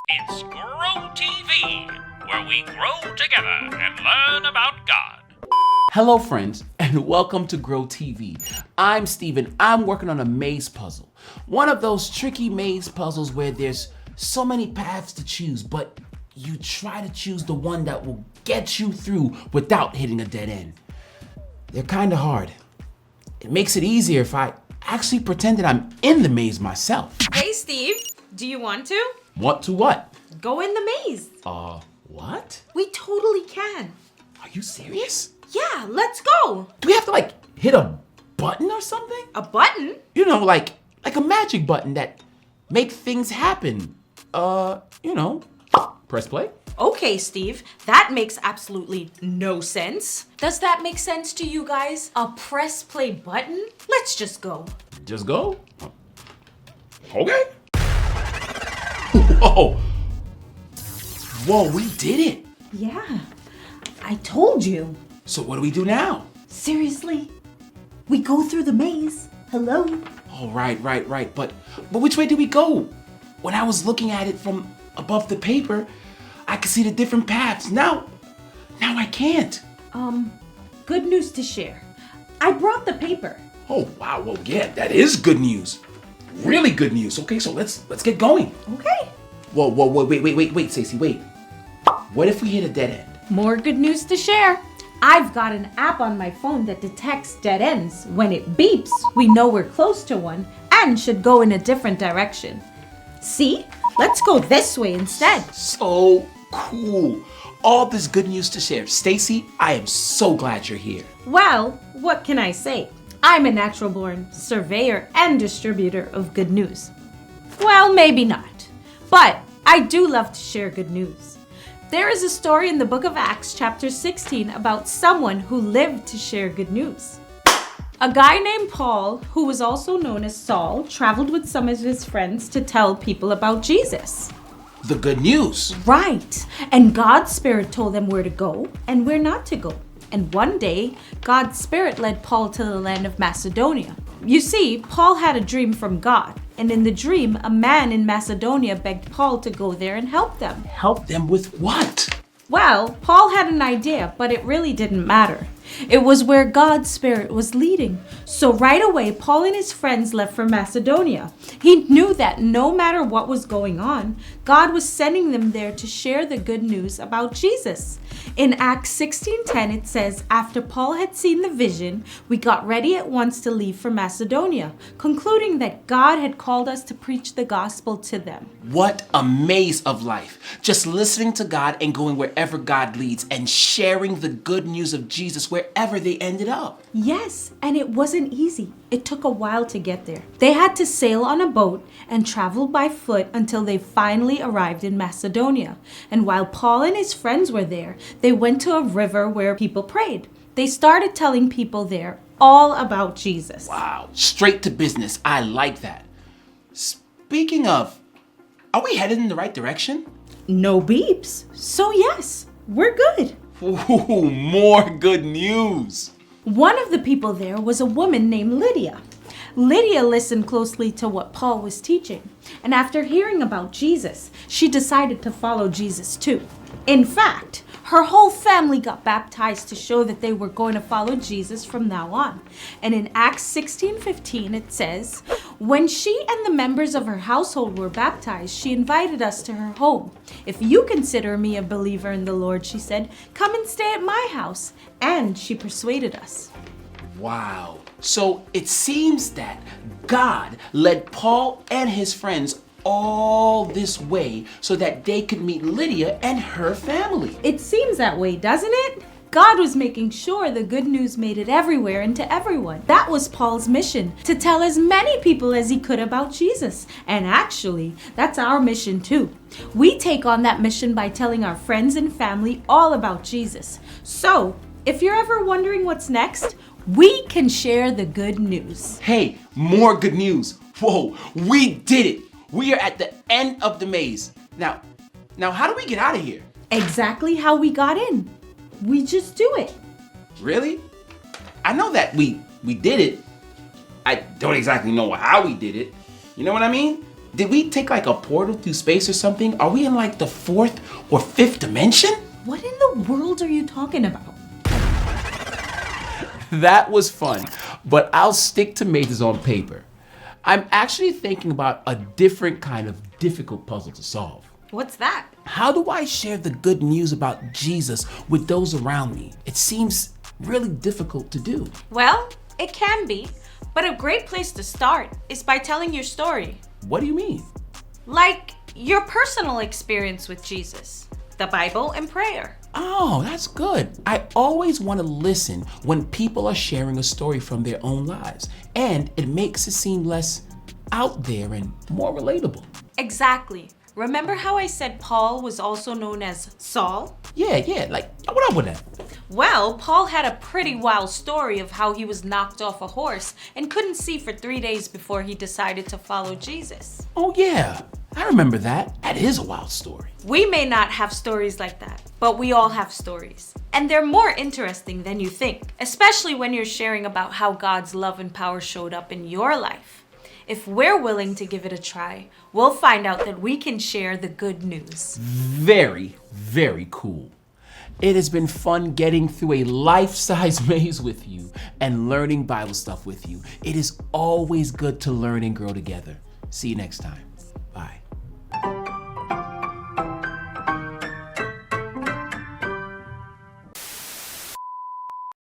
It's Grow TV, where we grow together and learn about God. Hello friends, and welcome to Grow TV. I'm Steven. I'm working on a maze puzzle. One of those tricky maze puzzles where there's so many paths to choose, but you try to choose the one that will get you through without hitting a dead end. They're kind of hard. It makes it easier if I actually pretend that I'm in the maze myself. Hey Steve, do you want to? Want to what? Go in the maze. What? We totally can. Are you serious? Yeah, let's go. Do we have to hit a button or something? A button? You know, like a magic button that make things happen. Press play. Okay, Steve, that makes absolutely no sense. Does that make sense to you guys? A press play button? Let's just go. Just go? Okay. Whoa. Whoa, we did it. Yeah, I told you. So what do we do now? Seriously? We go through the maze. Hello? Oh, right. But which way do we go? When I was looking at it from above the paper, I could see the different paths. Now I can't. Good news to share. I brought the paper. Oh, wow. Well, yeah, that is good news. Really good news. Okay, so let's get going. Okay. Whoa, wait, Stacey, wait. What if we hit a dead end? More good news to share. I've got an app on my phone that detects dead ends. When it beeps, we know we're close to one and should go in a different direction. See? Let's go this way instead. So cool. All this good news to share. Stacey, I am so glad you're here. Well, what can I say? I'm a natural-born surveyor and distributor of good news. Well, maybe not. But I do love to share good news. There is a story in the book of Acts, chapter 16, about someone who lived to share good news. A guy named Paul, who was also known as Saul, traveled with some of his friends to tell people about Jesus. The good news. Right. And God's Spirit told them where to go and where not to go. And one day, God's Spirit led Paul to the land of Macedonia. You see, Paul had a dream from God. And in the dream, a man in Macedonia begged Paul to go there and help them. Help them with what? Well, Paul had an idea, but it really didn't matter. It was where God's Spirit was leading. So right away, Paul and his friends left for Macedonia. He knew that no matter what was going on, God was sending them there to share the good news about Jesus. In Acts 16:10, it says, after Paul had seen the vision, we got ready at once to leave for Macedonia, concluding that God had called us to preach the gospel to them. What a maze of life. Just listening to God and going wherever God leads and sharing the good news of Jesus wherever they ended up. Yes, and it wasn't easy. It took a while to get there. They had to sail on a boat and travel by foot until they finally arrived in Macedonia. And while Paul and his friends were there, they went to a river where people prayed. They started telling people there all about Jesus. Wow, straight to business. I like that. Speaking of, are we headed in the right direction? No beeps. So yes, we're good. Ooh, more good news. One of the people there was a woman named Lydia. Lydia listened closely to what Paul was teaching, and after hearing about Jesus, she decided to follow Jesus too. In fact, her whole family got baptized to show that they were going to follow Jesus from now on. And in Acts 16:15 it says, when she and the members of her household were baptized, she invited us to her home. If you consider me a believer in the Lord, she said, come and stay at my house. And she persuaded us. Wow. So it seems that God led Paul and his friends all this way so that they could meet Lydia and her family. It seems that way, doesn't it? God was making sure the good news made it everywhere and to everyone. That was Paul's mission, to tell as many people as he could about Jesus. And actually, that's our mission too. We take on that mission by telling our friends and family all about Jesus. So, if you're ever wondering what's next, we can share the good news. Hey, more good news. Whoa, we did it. We are at the end of the maze. Now how do we get out of here? Exactly how we got in. We just do it. Really? I know that we did it. I don't exactly know how we did it. You know what I mean? Did we take like a portal through space or something? Are we in like the 4th or 5th dimension? What in the world are you talking about? That was fun, but I'll stick to mazes on paper. I'm actually thinking about a different kind of difficult puzzle to solve. What's that? How do I share the good news about Jesus with those around me? It seems really difficult to do. Well, it can be, but a great place to start is by telling your story. What do you mean? Like your personal experience with Jesus, the Bible, and prayer. Oh, that's good. I always want to listen when people are sharing a story from their own lives, and it makes it seem less out there and more relatable. Exactly. Remember how I said Paul was also known as Saul? Yeah, like, what up with that? Well, Paul had a pretty wild story of how he was knocked off a horse and couldn't see for 3 days before he decided to follow Jesus. Oh yeah, I remember that. That is a wild story. We may not have stories like that, but we all have stories. And they're more interesting than you think, especially when you're sharing about how God's love and power showed up in your life. If we're willing to give it a try, we'll find out that we can share the good news. Very, very cool. It has been fun getting through a life-size maze with you and learning Bible stuff with you. It is always good to learn and grow together. See you next time. Bye.